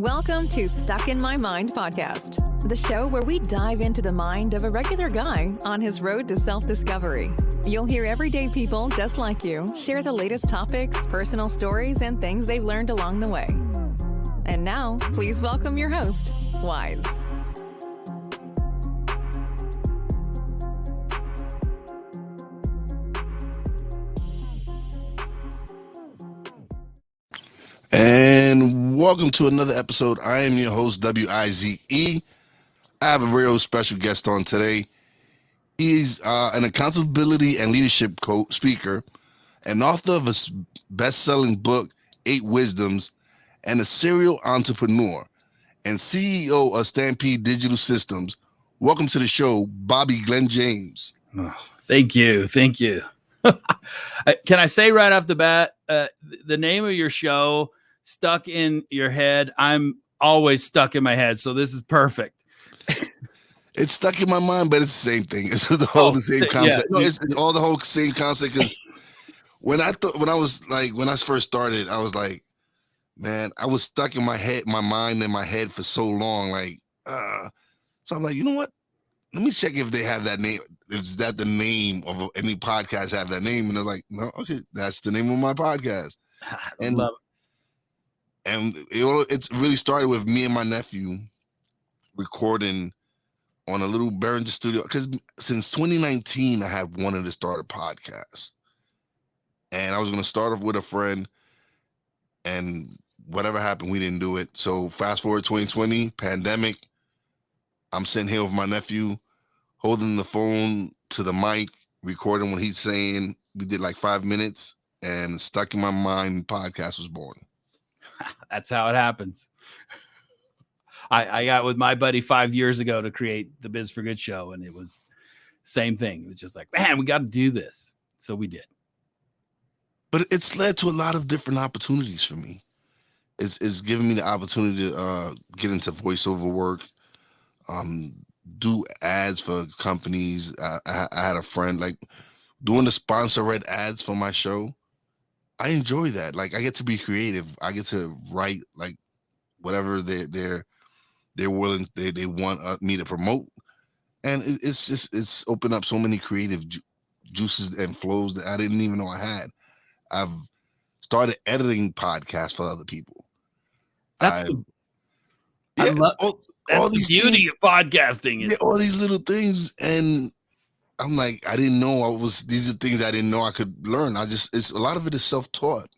Welcome to Stuck in My Mind podcast, the show where we dive into the mind of a regular guy on his road to self-discovery. You'll hear everyday people just like you share the latest topics, personal stories, and things they've learned along the way. And now, please welcome your host, WIZE. And welcome to another episode. I am your host, WIZE. I have a real special guest on today. He's an accountability and leadership speaker, an author of a best-selling book, 8 Wisdoms, and a serial entrepreneur, and CEO of Stampede Digital Systems. Welcome to the show, Bobby Glen James. Oh, thank you. Thank you. Can I say right off the bat, the name of your show, Stuck in Your Head? I'm always stuck in my head, so this is perfect. It's stuck in my mind, but it's the same thing. It's the same concept. Yeah. No, it's all the whole same concept. Because when I first started, I was like, man, I was stuck in my head, my mind, and my head for so long. So I'm like, you know what? Let me check if they have that name. Is that the name of any podcast have that name? And they're like, no, okay, that's the name of my podcast. And Love it. And it really started with me and my nephew recording on a little Behringer studio. Because since 2019, I had wanted to start a podcast. And I was going to start off with a friend. And whatever happened, we didn't do it. So fast forward 2020, pandemic. I'm sitting here with my nephew, holding the phone to the mic, recording what he's saying. We did like 5 minutes, and Stuck in My Mind podcast was born. That's how it happens. I got with my buddy 5 years ago to create the Biz for Good show, and it was same thing. It was just like, man, we got to do this. So we did. But it's led to a lot of different opportunities for me. It's given me the opportunity to get into voiceover work, do ads for companies. I had a friend like doing the sponsor read ads for my show. I enjoy that. Like, I get to be creative. I get to write like whatever they're willing, they want me to promote. And it's opened up so many creative juices and flows that I didn't even know I had. I've started editing podcasts for other people. That's the beauty of podcasting. All these little things, and I'm like, I didn't know these are things I didn't know I could learn. It's a lot of it is self-taught.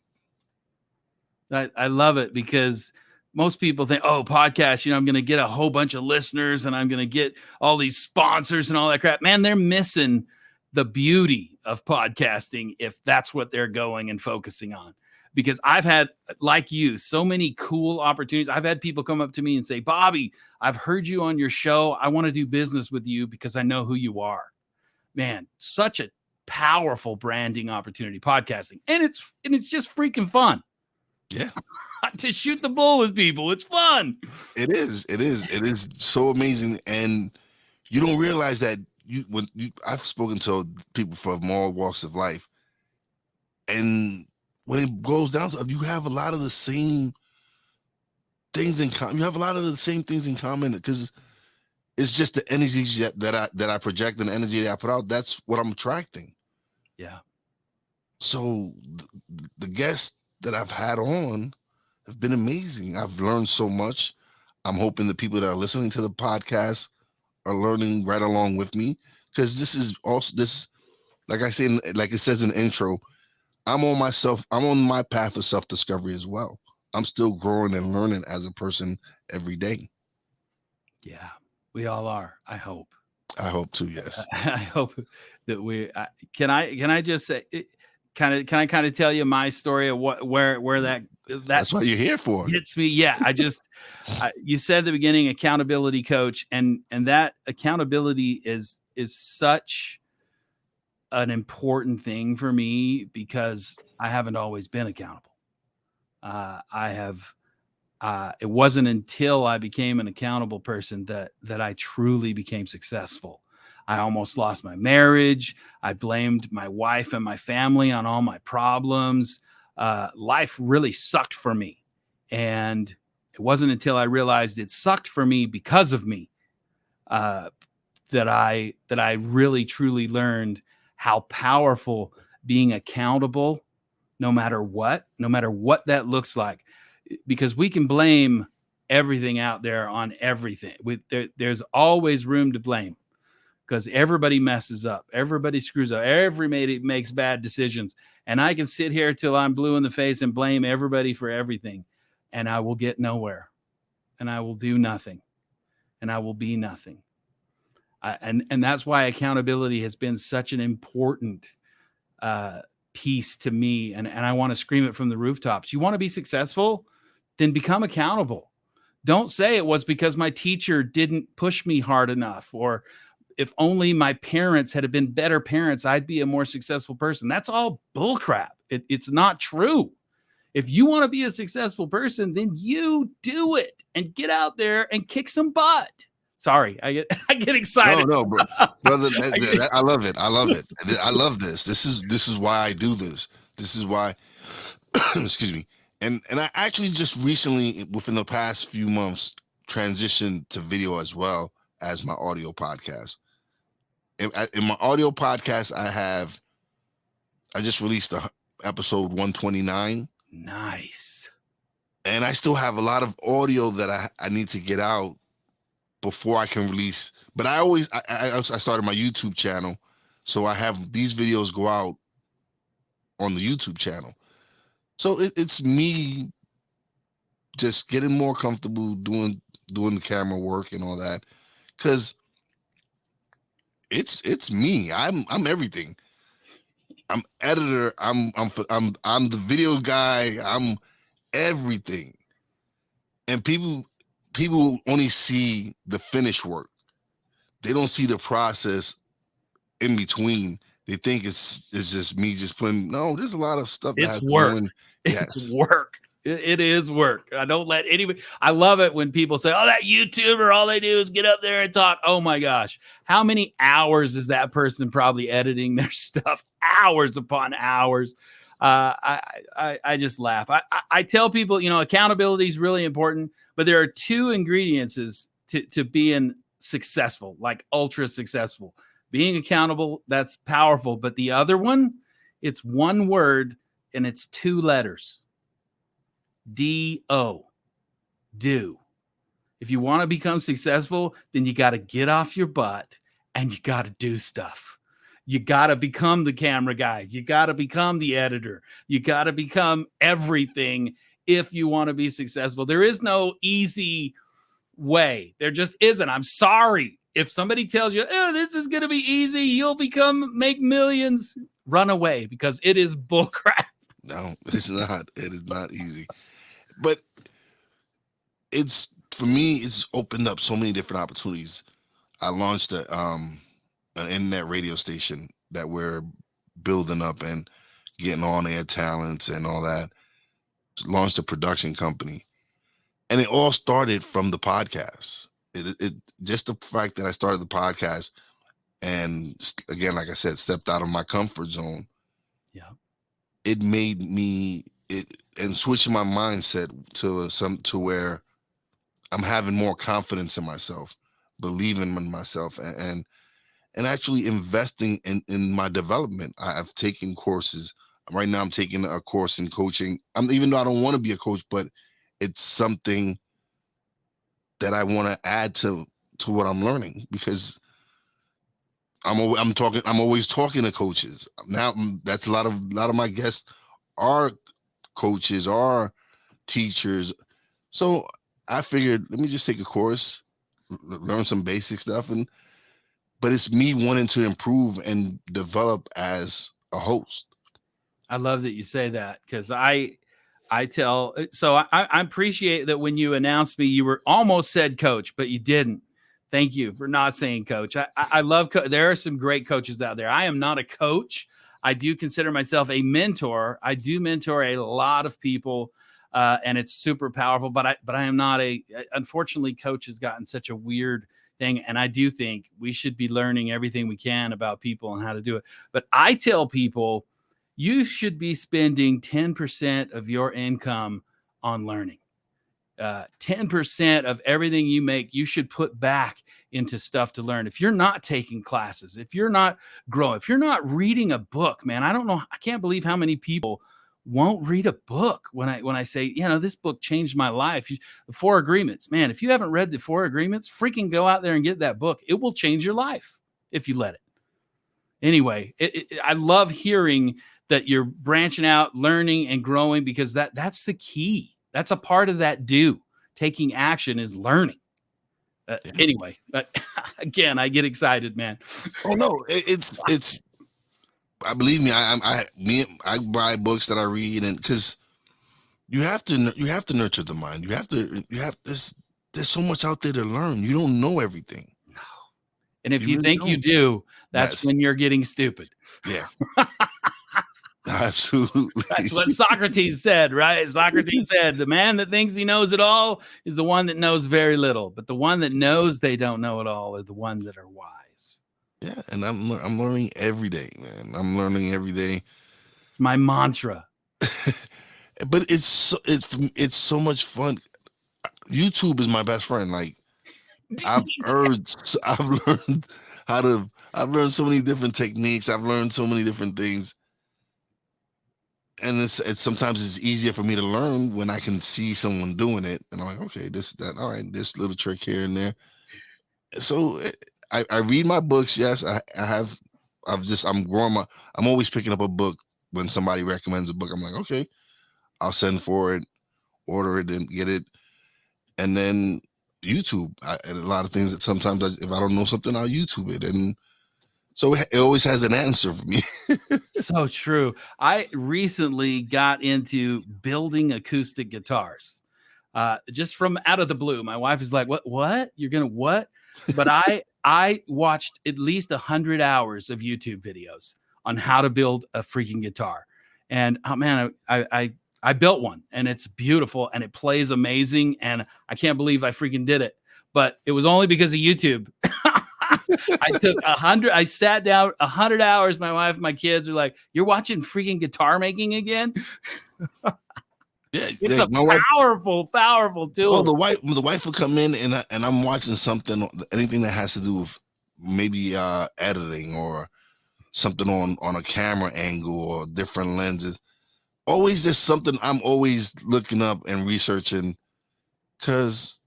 I love it because most people think, oh, podcast, I'm going to get a whole bunch of listeners and I'm going to get all these sponsors and all that crap. Man, they're missing the beauty of podcasting if that's what they're going and focusing on. Because I've had, like you, so many cool opportunities. I've had people come up to me and say, Bobby, I've heard you on your show. I want to do business with you because I know who you are. Man, such a powerful branding opportunity, podcasting. And it's just freaking fun. Yeah. To shoot the bull with people. It's fun. It is so amazing. And you don't realize that I've spoken to people from all walks of life. And when it goes down to, you have a lot of the same things in common. You have a lot of the same things in common because it's just the energy that I project and the energy that I put out. That's what I'm attracting. Yeah. So the guests that I've had on have been amazing. I've learned so much. I'm hoping the people that are listening to the podcast are learning right along with me, because this is also like I say, like it says in the intro, I'm on my path of self-discovery as well. I'm still growing and learning as a person every day. Yeah, we all are. I hope too. Yes. I hope that can I just say, can I tell you my story of where that's what you're here for. Hits me. Yeah. You said at the beginning, accountability coach, and that accountability is such an important thing for me because I haven't always been accountable. It wasn't until I became an accountable person that I truly became successful. I almost lost my marriage. I blamed my wife and my family on all my problems. Life really sucked for me. And It wasn't until I realized it sucked for me because of me that I really truly learned how powerful being accountable, no matter what that looks like, because we can blame everything out there on everything. There's always room to blame because everybody messes up, everybody screws up, everybody makes bad decisions, and I can sit here till I'm blue in the face and blame everybody for everything, and I will get nowhere, and I will do nothing, and I will be nothing. And that's why accountability has been such an important piece to me. And I want to scream it from the rooftops. You want to be successful? Then become accountable. Don't say it was because my teacher didn't push me hard enough, or if only my parents had been better parents, I'd be a more successful person. That's all bullcrap. It's not true. If you want to be a successful person, then you do it and get out there and kick some butt. Sorry, I get excited. No, brother, I love it. I love it. I love this. This is why I do this. This is why, excuse me. And I actually just recently, within the past few months, transitioned to video as well as my audio podcast. In my audio podcast, I just released episode 129. Nice. And I still have a lot of audio that I need to get out before I can release. But I started my YouTube channel, so I have these videos go out on the YouTube channel. So it's me just getting more comfortable doing the camera work and all that, because it's me. I'm everything. I'm editor. I'm the video guy. I'm everything. And people only see the finished work. They don't see the process in between. They think it's just me just putting. No, there's a lot of stuff. It's work. It's work. It is work. I don't let anybody. I love it when people say, "Oh, that YouTuber, all they do is get up there and talk." Oh my gosh, how many hours is that person probably editing their stuff? Hours upon hours. I just laugh. I tell people, accountability is really important, but there are two ingredients to being successful, like ultra successful. Being accountable, that's powerful. But the other one, it's one word and it's two letters. D-O. Do. If you want to become successful, then you got to get off your butt and you got to do stuff. You got to become the camera guy. You got to become the editor. You got to become everything if you want to be successful. There is no easy way. There just isn't. I'm sorry. If somebody tells you, "Oh, this is going to be easy, you'll make millions," run away, because it is bullcrap. No, it's not. It is not easy. But for me, it's opened up so many different opportunities. I launched an internet radio station that we're building up and getting on air talents and all that. Launched a production company, and it all started from the podcast. It just the fact that I started the podcast, and again, like I said, stepped out of my comfort zone. Yeah, it made me and switching my mindset to where I'm having more confidence in myself, believing in myself, and actually investing in my development. I've taken courses. Right now I'm taking a course in coaching. Even though I don't want to be a coach, but it's something that I want to add to what I'm learning, because I'm always talking to coaches. Now that's a lot of my guests are coaches, are teachers. So I figured, let me just take a course, learn some basic stuff, but it's me wanting to improve and develop as a host. I love that you say that, because I appreciate that when you announced me, you were almost said coach, but you didn't. Thank you for not saying coach. I love, there are some great coaches out there. I am not a coach. I do consider myself a mentor. I do mentor a lot of people, and it's super powerful, but I am not unfortunately, coach has gotten such a weird thing. And I do think we should be learning everything we can about people and how to do it. But I tell people, you should be spending 10% of your income on learning. 10% of everything you make, you should put back into stuff to learn. If you're not taking classes, if you're not growing, if you're not reading a book, man, I can't believe how many people won't read a book when I say, this book changed my life. The 4 Agreements, man, if you haven't read the 4 Agreements, freaking go out there and get that book. It will change your life if you let it. Anyway, I love hearing that you're branching out, learning and growing, because that's the key. That's a part of that taking action is learning. Anyway, again, I get excited, man. Oh no, it's. I believe me. I buy books that I read, and because you have to nurture the mind. There's so much out there to learn. You don't know everything. No, and if you think you do, that's when you're getting stupid. Yeah. Absolutely. That's what Socrates said, right? Socrates said, the man that thinks he knows it all is the one that knows very little, but the one that knows they don't know it all are the one that are wise. Yeah, and I'm learning every day, man. I'm learning every day. It's my mantra. But it's so much fun. YouTube is my best friend. Like I've learned so many different techniques. I've learned so many different things. And it's sometimes it's easier for me to learn when I can see someone doing it, and I'm like, okay, all right, this little trick here and there. So I read my books. Yes, I'm growing I'm always picking up a book when somebody recommends a book. I'm like, okay, I'll send for it, order it, and get it. And then YouTube, and a lot of things that sometimes if I don't know something, I'll YouTube it, and so it always has an answer for me. So true. I recently got into building acoustic guitars, just from out of the blue. My wife is like, what? You're going to what? But I watched at least 100 hours of YouTube videos on how to build a freaking guitar. And oh man, I built one, and it's beautiful and it plays amazing. And I can't believe I freaking did it, but it was only because of YouTube. I sat down 100 hours. My wife and my kids are like, you're watching freaking guitar making again? Yeah, it's a powerful tool. Oh, the wife will come in and I'm watching something, anything that has to do with maybe editing or something on a camera angle or different lenses. Always there's something I'm always looking up and researching, because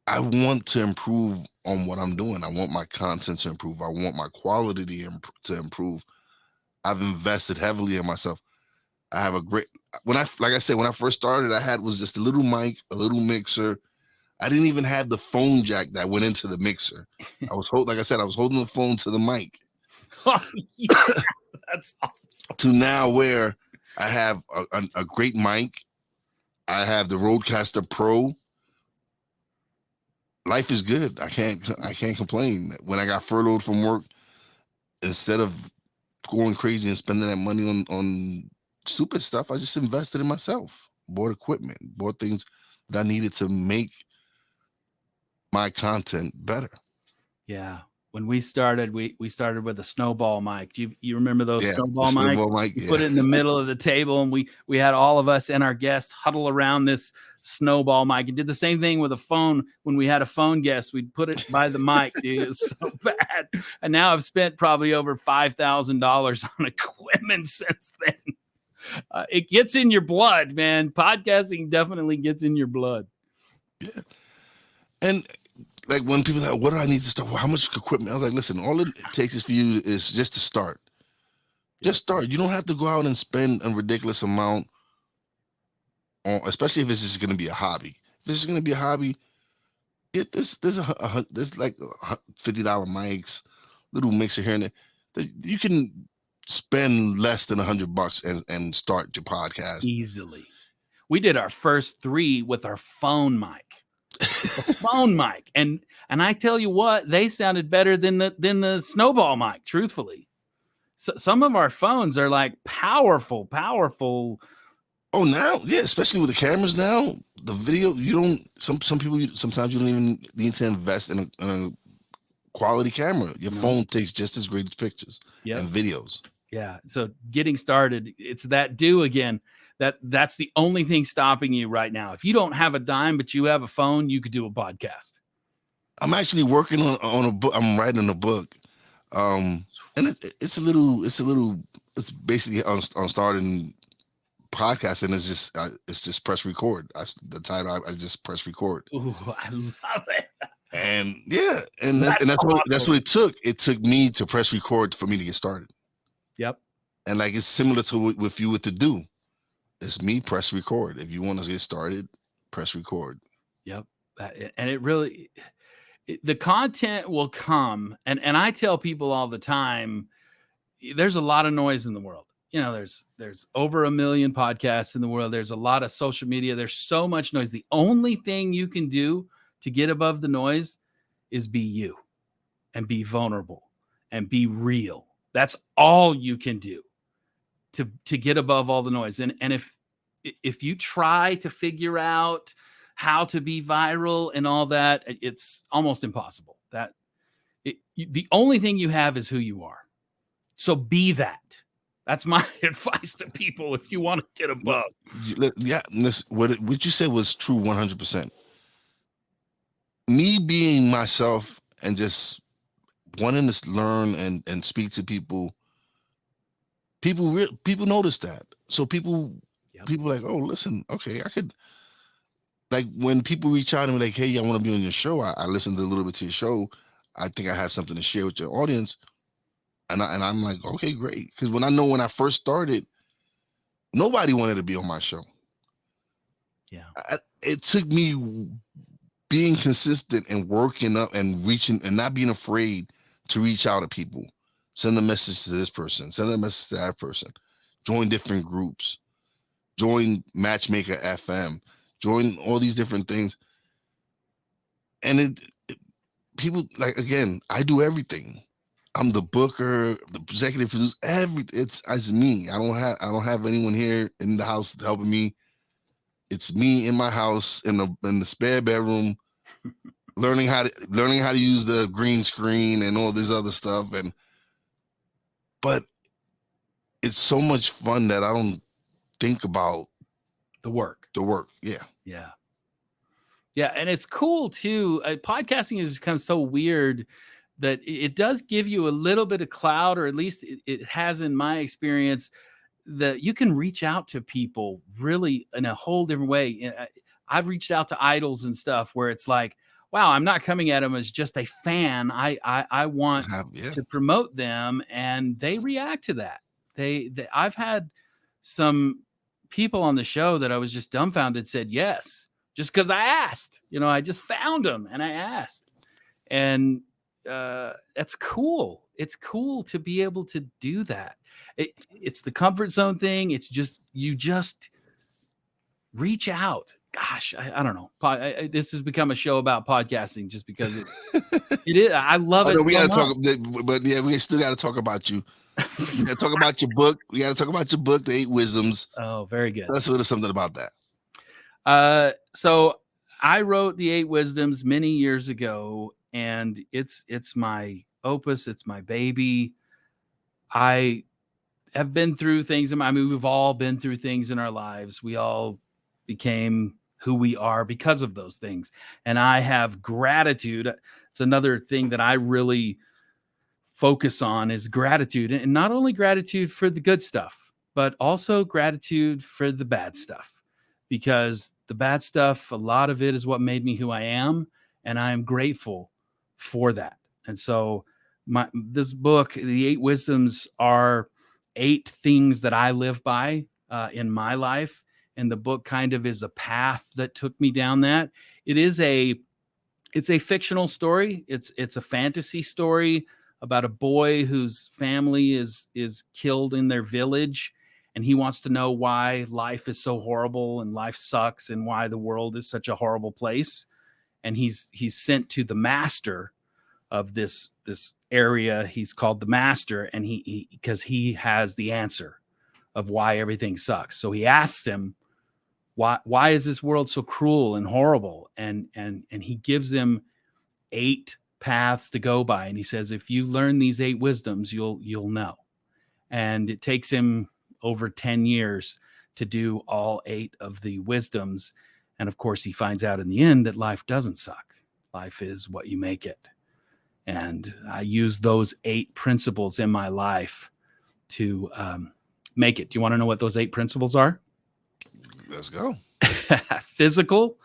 I want to improve on what I'm doing. I want my content to improve. I want my quality to improve. I've invested heavily in myself. I have when I first started, I had was just a little mic, a little mixer. I didn't even have the phone jack that went into the mixer. I was holding the phone to the mic. Oh, yeah. That's awesome. To now where I have a great mic. I have the Rodecaster Pro. Life is good. I can't complain. When I got furloughed from work, instead of going crazy and spending that money on stupid stuff, I just invested in myself. Bought equipment, bought things that I needed to make my content better. Yeah. When we started, we started with a snowball mic. Do you remember those snowball mic? Yeah. Put it in the middle of the table, and we had all of us and our guests huddle around this snowball mic, and did the same thing with a phone. When we had a phone guest, we'd put it by the mic. Dude, it's so bad. And now I've spent probably over $5,000 on equipment since then. It gets in your blood, man. Podcasting definitely gets in your blood. Yeah. And like when people say, what do I need to start? How much equipment? I was like, listen, all it takes is for you is just to start. Just start. You don't have to go out and spend a ridiculous amount on, especially if it's just going to be a hobby. If it's going to be a hobby, get this. There's like $50 mics, little mixer here and there. You can spend less than $100 and start your podcast easily. We did our first 3 with our phone mic. Phone mic, and I tell you what, they sounded better than the snowball mic, truthfully. So some of our phones are like powerful. Oh, now, yeah, especially with the cameras now, the video, some people sometimes you don't even need to invest in a quality camera. Your phone takes just as great as pictures and videos. Yeah. So getting started, it's that do again. That's the only thing stopping you right now. If you don't have a dime, but you have a phone, you could do a podcast. I'm actually working on a book. I'm writing a book. And it's basically on starting podcasting. It's just press record. The title, I just press record. Ooh, I love it. And yeah, and that's what it took. It took me to press record for me to get started. Yep. And like, it's similar to with you with the do. It's me, press record. If you want to get started, press record. Yep. And it really, the content will come. And I tell people all the time, there's a lot of noise in the world. You know, there's over 1 million podcasts in the world. There's a lot of social media. There's so much noise. The only thing you can do to get above the noise is be you and be vulnerable and be real. That's all you can do to get above all the noise. And if you try to figure out how to be viral and all that, it's almost impossible. The only thing you have is who you are. So be that. That's my advice to people if you want to get above. Yeah, what you said was true 100%. Me being myself and just wanting to learn and speak to people. People notice that. So people like, oh, listen, okay, I could. Like, when people reach out and be like, hey, I want to be on your show. I listened a little bit to your show. I think I have something to share with your audience. And I'm like, okay, great. Because when I first started, nobody wanted to be on my show. Yeah. It took me being consistent and working up and reaching and not being afraid to reach out to people. Send a message to this person, send a message to that person, join different groups, join Matchmaker FM, join all these different things. And people, like, again, I do everything. I'm the booker, the executive producer, everything. It's me. I don't have anyone here in the house helping me. It's me in my house in the spare bedroom, learning how to use the green screen and all this other stuff. But it's so much fun that I don't think about the work. Yeah. Yeah. And it's cool too. Podcasting has become so weird that it does give you a little bit of clout, or at least it has in my experience, that you can reach out to people really in a whole different way. I've reached out to idols and stuff where it's like, wow, I'm not coming at them as just a fan. I want to promote them, and they react to that. I've had some people on the show that I was just dumbfounded said yes, just because I asked. You know, I just found them and I asked, and that's cool. It's cool to be able to do that. It's the comfort zone thing. It's just, you just reach out. Gosh, I don't know. This has become a show about podcasting just because it is. I love it. We got to talk, but yeah, we still got to talk about you. We got to talk about your book. We got to talk about your book, The 8 Wisdoms. Oh, very good. Tell us a little something about that. So I wrote The 8 Wisdoms many years ago, and it's my opus. It's my baby. I have been through things we've all been through things in our lives. We all became who we are because of those things. And I have gratitude. It's another thing that I really focus on, is gratitude, and not only gratitude for the good stuff, but also gratitude for the bad stuff, because the bad stuff, a lot of it is what made me who I am. And I am grateful for that. And so this book, The 8 Wisdoms, are 8 things that I live by in my life. And the book kind of is a path that took me down that. It's a fictional story. It's a fantasy story about a boy whose family is killed in their village, and he wants to know why life is so horrible and life sucks and why the world is such a horrible place. And he's sent to the master of this area. He's called the master, and because he has the answer of why everything sucks. So he asks him, why is this world so cruel and horrible? And he gives him 8 paths to go by. And he says, if you learn these 8 wisdoms, you'll know. And it takes him over 10 years to do all 8 of the wisdoms. And of course, he finds out in the end that life doesn't suck. Life is what you make it. And I use those 8 principles in my life to make it. Do you want to know what those 8 principles are? Let's go. Physical,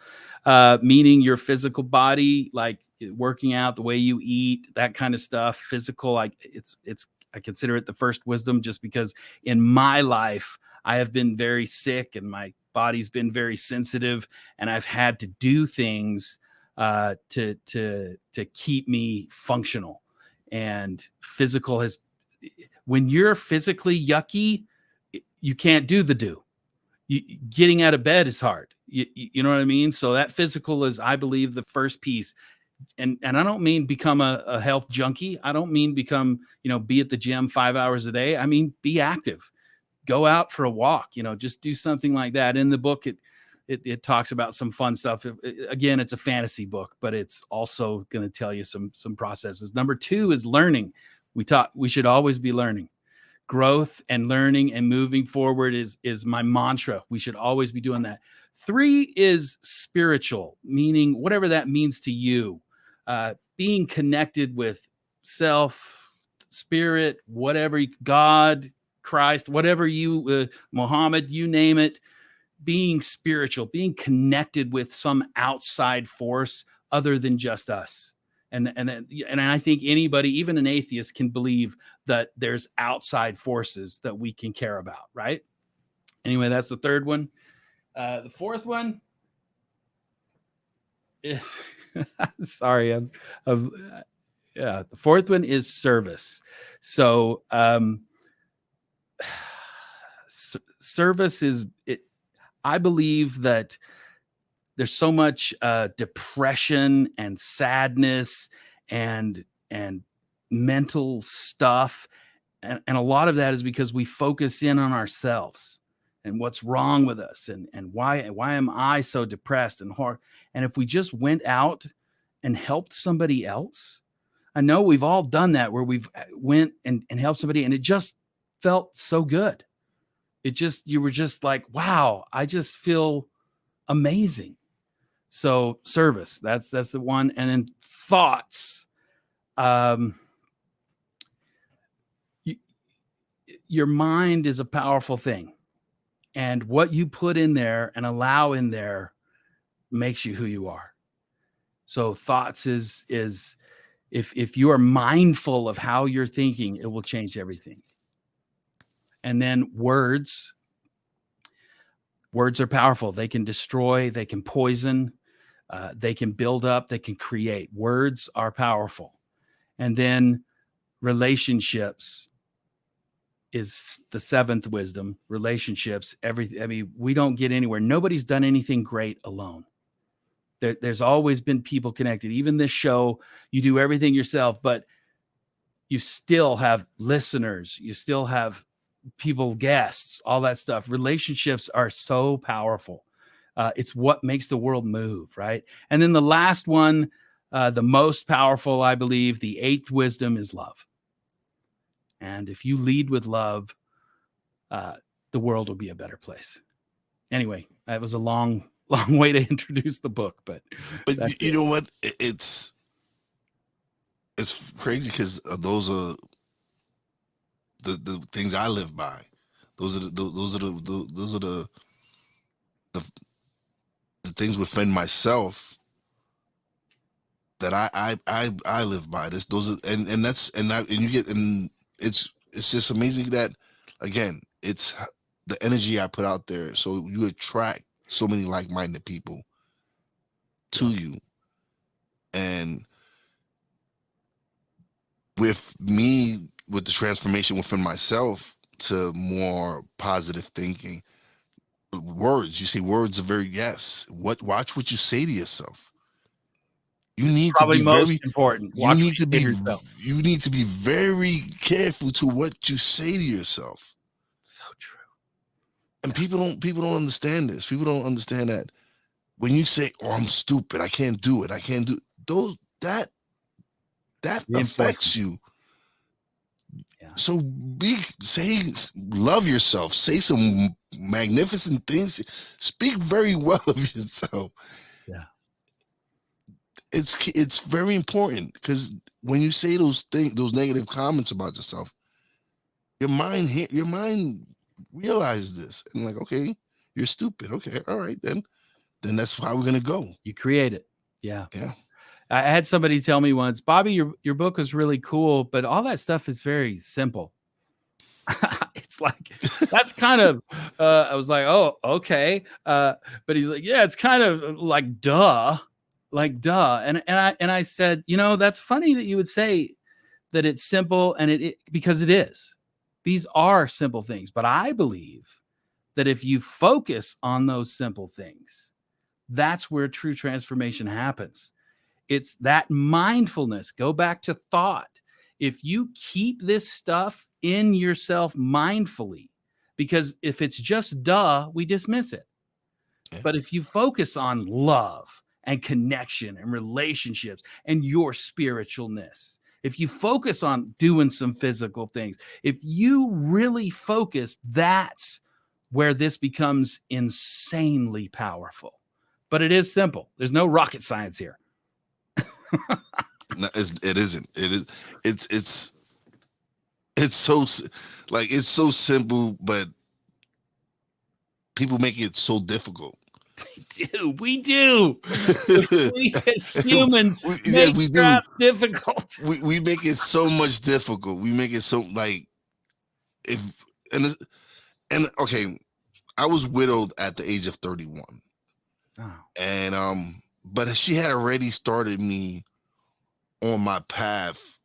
meaning your physical body, like working out, the way you eat, that kind of stuff. Physical, I consider it the first wisdom, just because in my life I have been very sick and my body's been very sensitive, and I've had to do things to keep me functional. And physical has, when you're physically yucky, you can't do the do. Getting out of bed is hard. You know what I mean? So that physical is, I believe, the first piece. And I don't mean become a health junkie. I don't mean become, be at the gym 5 hours a day. I mean, be active, go out for a walk, just do something like that. In the book, it talks about some fun stuff. Again, it's a fantasy book, but it's also going to tell you some processes. Number 2 is learning. We should always be learning. Growth and learning and moving forward is my mantra. We should always be doing that. 3 is spiritual, meaning whatever that means to you. Being connected with self, spirit, whatever, God, Christ, whatever you, Muhammad, you name it. Being spiritual, being connected with some outside force other than just us. And I think anybody, even an atheist, can believe that there's outside forces that we can care about, right? Anyway, that's the 3rd one. The 4th one is, sorry, the 4th one is service. So service is it. I believe that there's so much depression and sadness and mental stuff. And a lot of that is because we focus in on ourselves and what's wrong with us and why am I so depressed and hard. And if we just went out and helped somebody else, I know we've all done that, where we've went and helped somebody and it just felt so good. You were just like, wow, I just feel amazing. So service, that's the one. And then thoughts. Your mind is a powerful thing. And what you put in there and allow in there makes you who you are. So thoughts is if you are mindful of how you're thinking, it will change everything. And then words are powerful. They can destroy, they can poison, they can build up, they can create. Words are powerful. And then relationships is the 7th wisdom. Relationships, everything. I mean, we don't get anywhere. Nobody's done anything great alone. There's always been people connected. Even this show, you do everything yourself, but you still have listeners. You still have people, guests, all that stuff. Relationships are so powerful. It's what makes the world move, right? And then the last one, the most powerful, I believe, the 8th wisdom is love. And if you lead with love, the world will be a better place. Anyway, that was a long way to introduce the book, but you know what? It's crazy because those are the things I live by. Those are the things within myself that I live by. It's just amazing that, again, it's the energy I put out there. So you attract so many like-minded people to you. And with me, with the transformation within myself to more positive thinking, words, you say words are very, yes. Watch what you say to yourself. You need probably to be most very important. You need to be very careful to what you say to yourself. So true. And people don't understand this. People don't understand that when you say, "Oh, I'm stupid. I can't do it. I can't do," that affects you. Yeah. So love yourself. Say some magnificent things. Speak very well of yourself. Yeah. It's very important, because when you say those negative comments about yourself, your mind realizes this and like, okay, you're stupid. Okay, all right, then that's how we're gonna go. You create it. Yeah. Yeah. I had somebody tell me once, Bobby, your book was really cool, but all that stuff is very simple. It's like, that's kind of, I was like, oh, okay. But he's like, yeah, it's kind of like, duh. And I said, that's funny that you would say that it's simple, and because it is. These are simple things, but I believe that if you focus on those simple things, that's where true transformation happens. It's that mindfulness. Go back to thought. If you keep this stuff in yourself mindfully, because if it's just duh, we dismiss it. Yeah. But if you focus on love and connection and relationships and your spiritualness, if you focus on doing some physical things, if you really focus, that's where this becomes insanely powerful. But it is simple. There's no rocket science here. No, it isn't. It's so, like, it's so simple, but people make it so difficult. We do. We as humans we do. Difficult. We make it so much difficult. We make it so, like, and okay, I was widowed at the age of 31. Oh. And but she had already started me on my path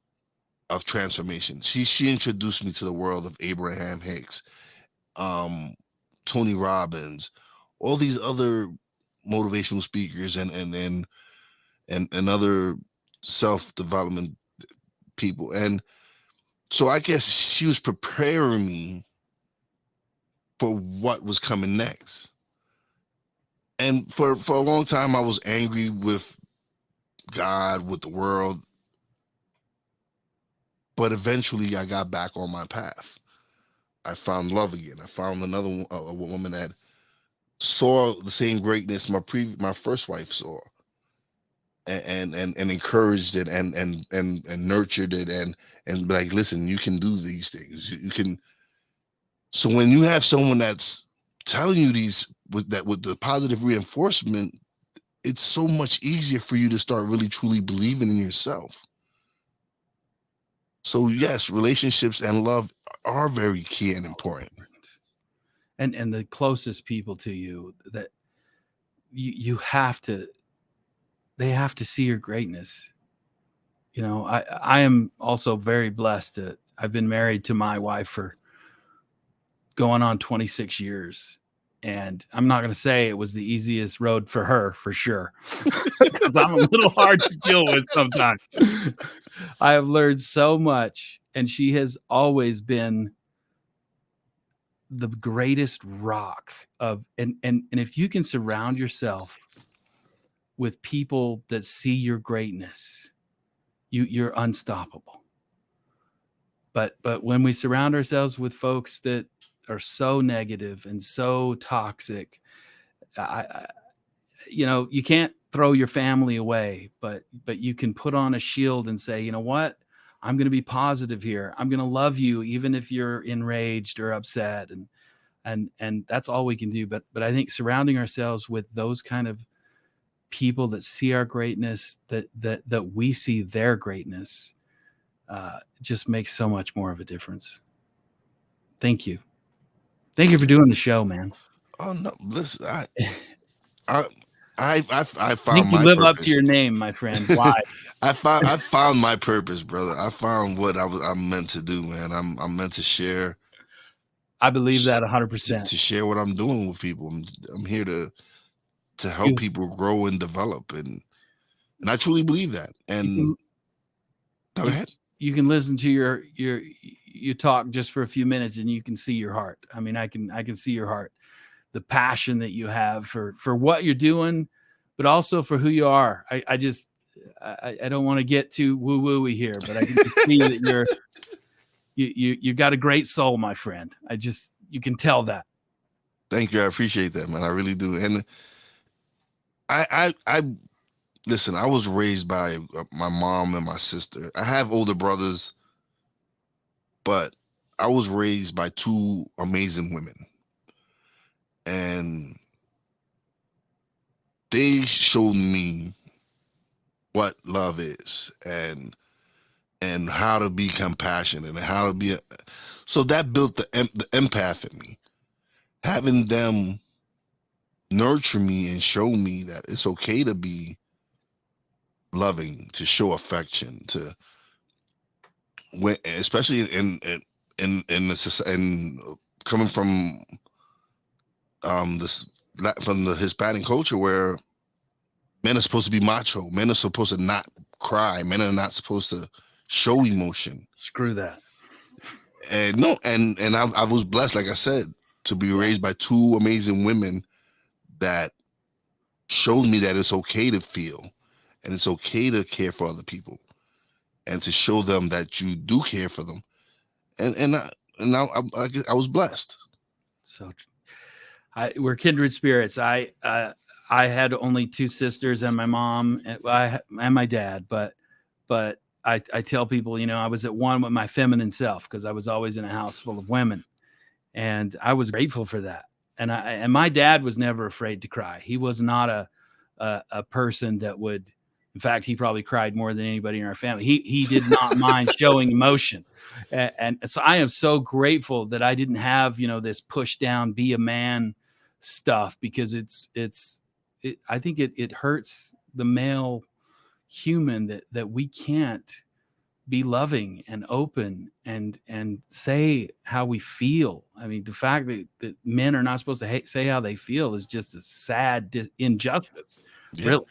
of transformation. She introduced me to the world of Abraham Hicks, Tony Robbins, all these other motivational speakers and other self-development people. And so I guess she was preparing me for what was coming next. And for a long time, I was angry with God, with the world. But eventually I got back on my path. I found love again. I found another a woman that saw the same greatness my first wife saw, and encouraged it and nurtured it and like, listen, you can do these things. You can. So when you have someone that's telling you these with the positive reinforcement, it's so much easier for you to start really truly believing in yourself. So yes, relationships and love are very key and important. And the closest people to you, that you have to, they have to see your greatness. I am also very blessed that I've been married to my wife for going on 26 years. And I'm not going to say it was the easiest road for her, for sure, because I'm a little hard to deal with sometimes. I have learned so much, and she has always been the greatest rock of, and if you can surround yourself with people that see your greatness, you're unstoppable. But when we surround ourselves with folks that are so negative and so toxic, you can't throw your family away, but you can put on a shield and say, you know what? I'm going to be positive here. I'm going to love you even if you're enraged or upset, and that's all we can do. But I think surrounding ourselves with those kind of people that see our greatness, that we see their greatness, just makes so much more of a difference. Thank you for doing the show, man. Oh no, listen, I found you my live purpose. up to your name, my friend. Why? I found my purpose, brother. I found what I'm meant to do, man. I'm meant to share. I believe that 100%. To share what I'm doing with people. I'm here to help people grow and develop, and I truly believe that. And go ahead. You can listen to you talk just for a few minutes, and you can see your heart. I mean, I can see your heart, the passion that you have for what you're doing, but also for who you are. I don't want to get too woo-woo-y here, but I can just see that you got a great soul, my friend. You can tell that. Thank you. I appreciate that, man. I really do. And I listen, I was raised by my mom and my sister. I have older brothers, but I was raised by two amazing women. And they showed me what love is and how to be compassionate and how to be so that built the empath in me. Having them nurture me and show me that it's okay to be loving, to show affection, to when, especially in the and coming from from the Hispanic culture where men are supposed to be macho, men are supposed to not cry, men are not supposed to show emotion. Screw that. And no, and I was blessed, like I said, to be raised by two amazing women that showed me that it's okay to feel and it's okay to care for other people and to show them that you do care for them. And I was blessed. So we're kindred spirits. I had only two sisters and my mom and my dad, but I tell people, I was at one with my feminine self because I was always in a house full of women, and I was grateful for that. And my dad was never afraid to cry. He was not a person that would. In fact, he probably cried more than anybody in our family. He did not mind showing emotion, and so I am so grateful that I didn't have this push down, be a man stuff, because I think it hurts the male human that we can't be loving and open and say how we feel. I mean, the fact that men are not supposed to say how they feel is just a sad injustice, really.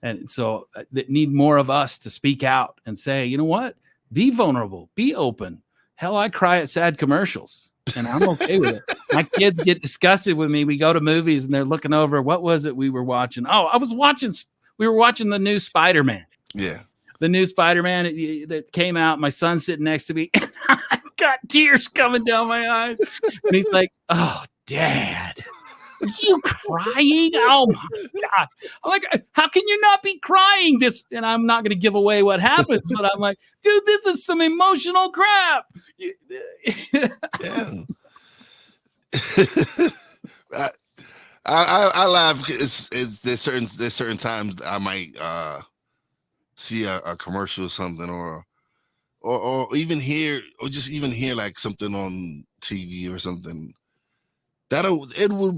And so that need more of us to speak out and say, you know what, be vulnerable, be open. Hell, I cry at sad commercials and I'm okay with it. My kids get disgusted with me. We go to movies and they're looking over. What was it we were watching? Oh, we were watching the new Spider-Man. Yeah. The new Spider-Man that came out. My son's sitting next to me. I got tears coming down my eyes. And he's like, oh, Dad, are you crying? Oh, my God. I'm like, how can you not be crying this? And I'm not going to give away what happens, but I'm like, dude, this is some emotional crap. Yeah. I laugh. There's certain times I might see a commercial or something, or even hear like something on TV or something it will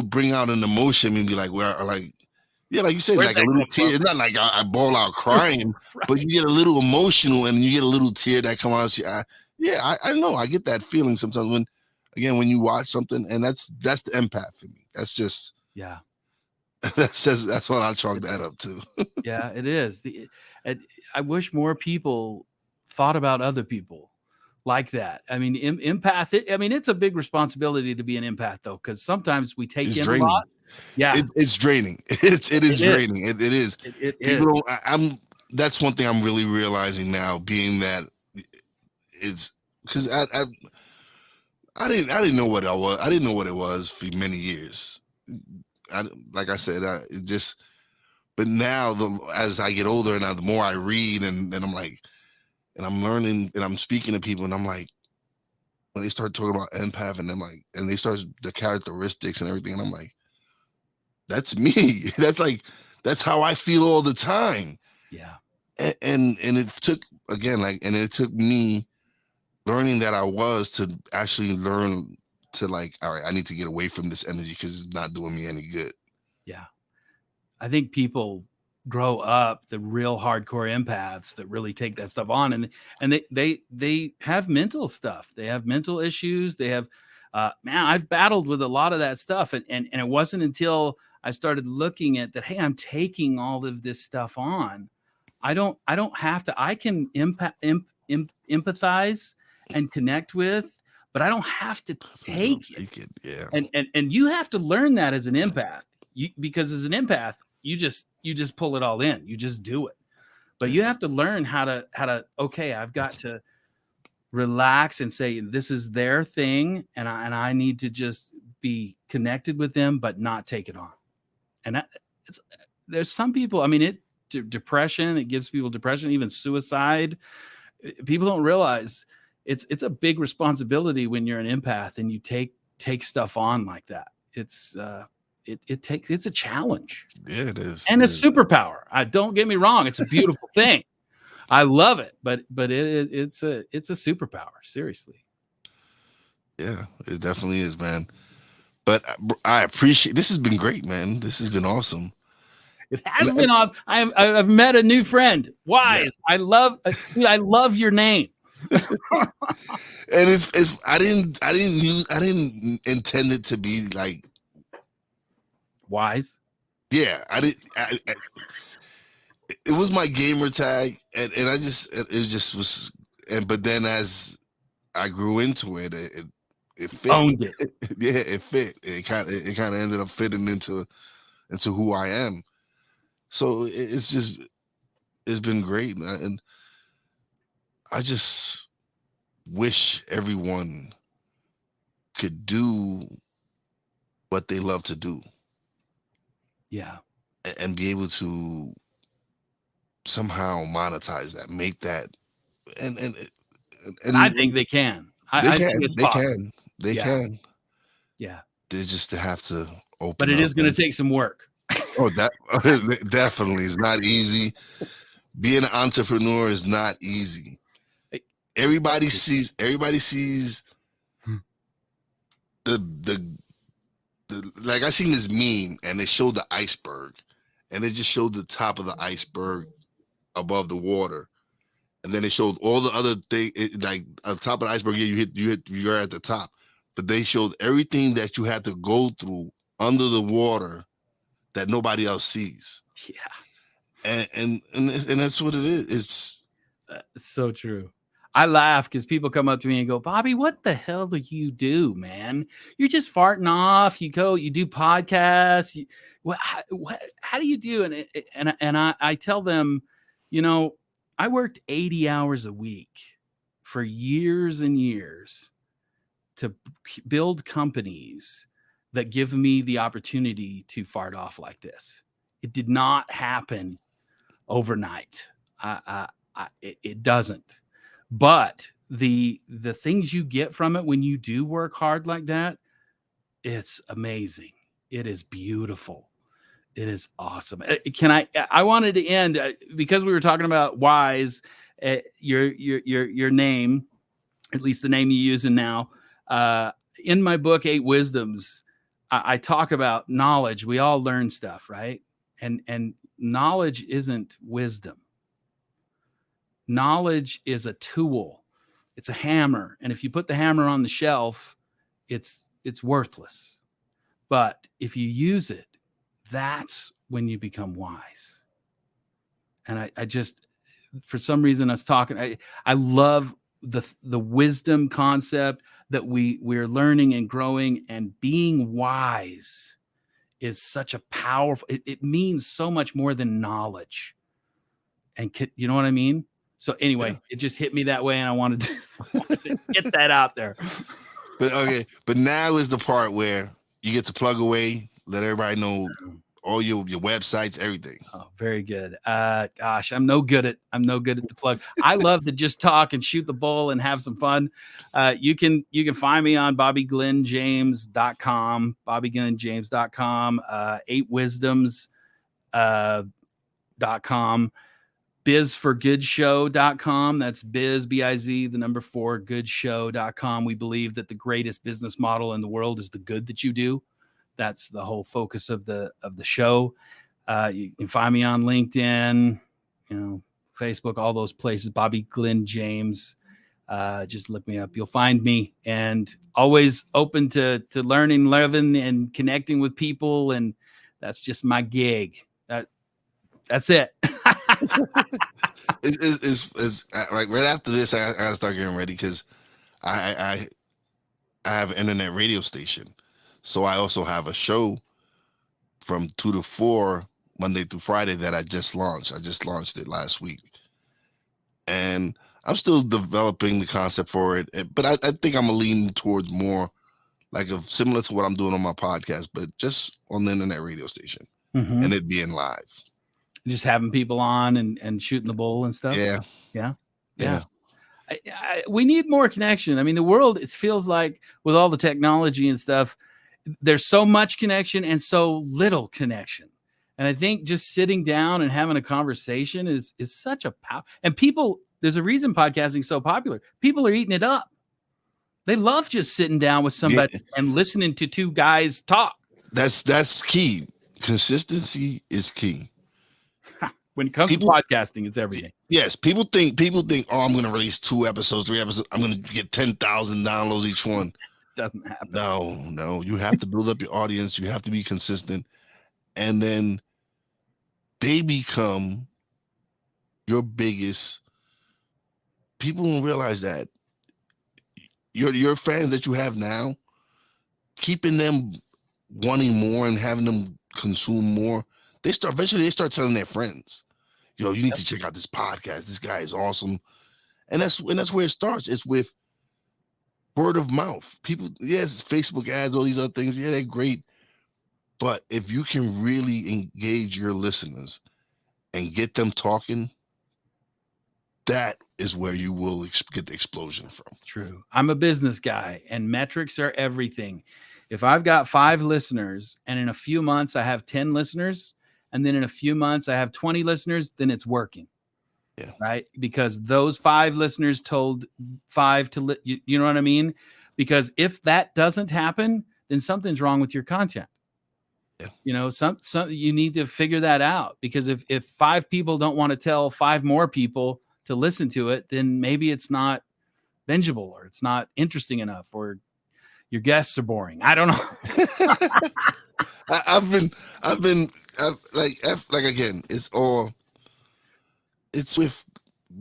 bring out an emotion and be like, like you said, like a little tear. It's not like I bawl out crying, right. But you get a little emotional and you get a little tear that comes out your eye. Yeah, I know. I get that feeling sometimes when you watch something, and that's the empath for me. That's just that's what I chalk that up to. Yeah, it is. I wish more people thought about other people like that. I mean, empath. It's a big responsibility to be an empath, though, because sometimes we take in a lot. Yeah, it's draining. It is draining. It is. People don't. That's one thing I'm really realizing now, being that it's because I didn't know what I was. I didn't know what it was for many years. Like I said, but now as I get older and the more I read and I'm like, and I'm learning and I'm speaking to people and I'm like, when they start talking about empath and and they start the characteristics and everything, and I'm like, that's me. That's how I feel all the time. Yeah. And it took it took me learning that I was to actually learn to all right, I need to get away from this energy because it's not doing me any good. Yeah. I think people grow up, the real hardcore empaths that really take that stuff on, and they have mental stuff. They have mental issues. They have, I've battled with a lot of that stuff. And it wasn't until I started looking at that, hey, I'm taking all of this stuff on. I don't have to, I can empathize and connect with, but I don't have to take it. Yeah. And you have to learn that as an empath, because as an empath, you just pull it all in. You just do it. But you have to learn how to, okay, I've got to relax and say, this is their thing. And I need to just be connected with them, but not take it on. And there's some people, I mean, depression, it gives people depression, even suicide. People don't realize it's a big responsibility when you're an empath and you take stuff on like that. It's a challenge. Yeah, it is. And it's superpower. Don't get me wrong. It's a beautiful thing. I love it, but it's a superpower. Seriously. Yeah, it definitely is, man. But I appreciate, this has been great, man. This has been awesome. It has been awesome. I've met a new friend. WIZE. Yeah. I love your name. And I didn't intend it to be like WIZE. Yeah, it was my gamer tag, and it just was, but then as I grew into it, it fit. Owned it. Yeah, it fit. It kind of ended up fitting into who I am. So it's been great, and I just wish everyone could do what they love to do. Yeah. And be able to somehow monetize that, make that, and I think they can. They can. Yeah. They just have to open. But it is going to take some work. Oh, that definitely is not easy. Being an entrepreneur is not easy. Everybody sees the like, I seen this meme and it showed the iceberg, and it just showed the top of the iceberg above the water, and then it showed all the other thing, like on top of the iceberg. Yeah, you're at the top, but they showed everything that you had to go through under the water that nobody else sees. Yeah, and that's what it is. It's so true. I laugh because people come up to me and go, Bobby, what the hell do you do, man? You're just farting off. You do podcasts. How do you do? And I tell them, I worked 80 hours a week for years and years to build companies that give me the opportunity to fart off like this. It did not happen overnight. It doesn't. But the things you get from it when you do work hard like that, it's amazing. It is beautiful. It is awesome. I wanted to end because we were talking about WIZE, your name, at least the name you're using now. In my book, 8 Wisdoms, I talk about knowledge. We all learn stuff, right? And knowledge isn't wisdom. Knowledge is a tool. It's a hammer. And if you put the hammer on the shelf, it's worthless. But if you use it, that's when you become wise. And I just, for some reason, I love the wisdom concept that we're learning and growing, and being wise is such a powerful, it means so much more than knowledge. And you know what I mean? So anyway, It just hit me that way, and I wanted to get that out there. But now is the part where you get to plug away, let everybody know all your websites, everything. Oh, very good. Gosh, I'm no good at the plug. I love to just talk and shoot the bull and have some fun. You can find me on BobbyGlenJames.com, BobbyGlenJames.com, 8wisdoms.com. bizforgoodshow.com. That's biz, B-I-Z, the number 4, goodshow.com. We believe that the greatest business model in the world is the good that you do. That's the whole focus of the show. You can find me on LinkedIn, Facebook, all those places. Bobby Glen James. Just look me up. You'll find me, and always open to learning, living, and connecting with people. And that's just my gig. That's it. It's right after this. I gotta start getting ready because I have an internet radio station, so I also have a show from 2 to 4 Monday through Friday that I just launched. I just launched it last week, and I'm still developing the concept for it, but I think I'm gonna lean towards more like similar to what I'm doing on my podcast, but just on the internet radio station and it being live. Just having people on and shooting the bull and stuff. Yeah. We need more connection. I mean, the world, it feels like with all the technology and stuff, there's so much connection and so little connection. And I think just sitting down and having a conversation is such a power. And people, there's a reason podcasting is so popular. People are eating it up. They love just sitting down with somebody and listening to two guys talk. That's key. Consistency is key. When it comes to podcasting, it's everything. Yes, people think, oh, I'm going to release 2 episodes, 3 episodes. I'm going to get 10,000 downloads each one. Doesn't happen. No. You have to build up your audience. You have to be consistent. And then they become your biggest. People don't realize that your fans that you have now, keeping them wanting more and having them consume more, eventually they start telling their friends, yo, you need to check out this podcast. This guy is awesome. And that's where it starts. It's with word of mouth. People, yes, Facebook ads, all these other things. Yeah, they're great. But if you can really engage your listeners and get them talking, that is where you will get the explosion from. True. I'm a business guy and metrics are everything. If I've got 5 listeners and in a few months I have 10 listeners and then in a few months I have 20 listeners, then it's working. Yeah. Right. Because those 5 listeners told 5 to, you know what I mean? Because if that doesn't happen, then something's wrong with your content. Yeah. You know, some you need to figure that out, because if 5 people don't want to tell 5 more people to listen to it, then maybe it's not bingeable or it's not interesting enough or your guests are boring. I don't know. I've been again, it's with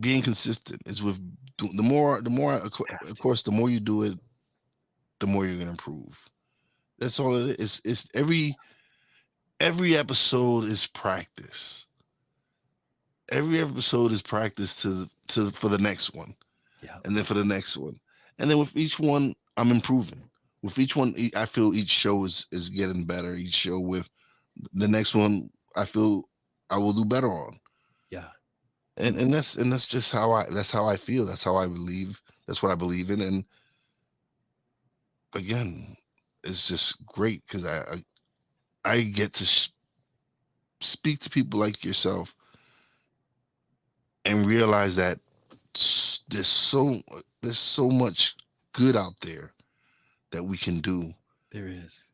being consistent. It's with the more, of course, the more you do it, the more you're going to improve. That's all it is. It's every episode is practice. Every episode is practice for the next one. Yeah. And then for the next one. And then with each one, I'm improving. With each one, I feel each show is getting better. Each show with the next one, I feel I will do better on. Yeah. And that's just how I feel. That's how I believe. That's what I believe in. And again, it's just great because I get to speak to people like yourself and realize that there's so much good out there that we can do. There is.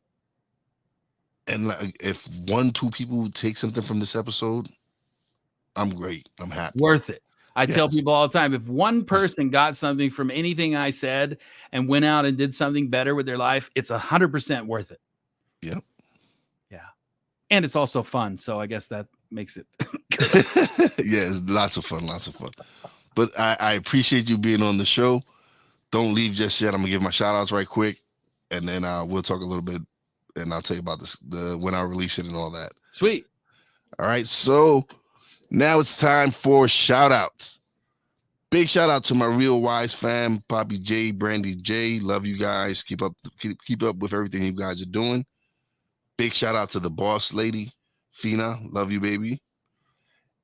And like, if 1-2 people take something from this episode, I'm great. I'm happy. Worth it. I tell people all the time, if one person got something from anything I said and went out and did something better with their life, it's 100% worth it. Yep. Yeah. And it's also fun. So I guess that makes it. Yeah, it's lots of fun. But I appreciate you being on the show. Don't leave just yet. I'm gonna give my shout outs right quick, and then we'll talk a little bit, and I'll tell you about when I release it and all that. Sweet. All right, so now it's time for shout outs. Big shout out to my real WIZE fam, Poppy J, Brandy J. Love you guys. Keep up with everything you guys are doing. Big shout out to the boss lady, Fina. Love you, baby.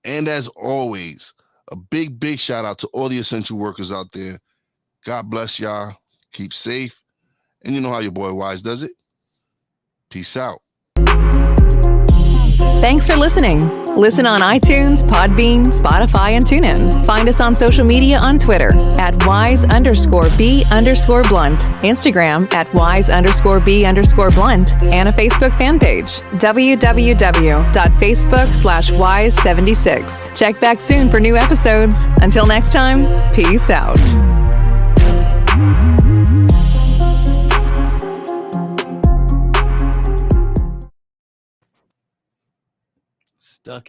And as always, a big shout out to all the essential workers out there. God bless y'all. Keep safe. And you know how your boy WIZE does it. Peace out. Thanks for listening. Listen on iTunes, Podbean, Spotify, and TuneIn. Find us on social media on Twitter at WIZE_B_blunt, Instagram at WIZE_B_blunt, and a Facebook fan page, www.facebook.com/WIZE76. Check back soon for new episodes. Until next time, peace out. Stuck.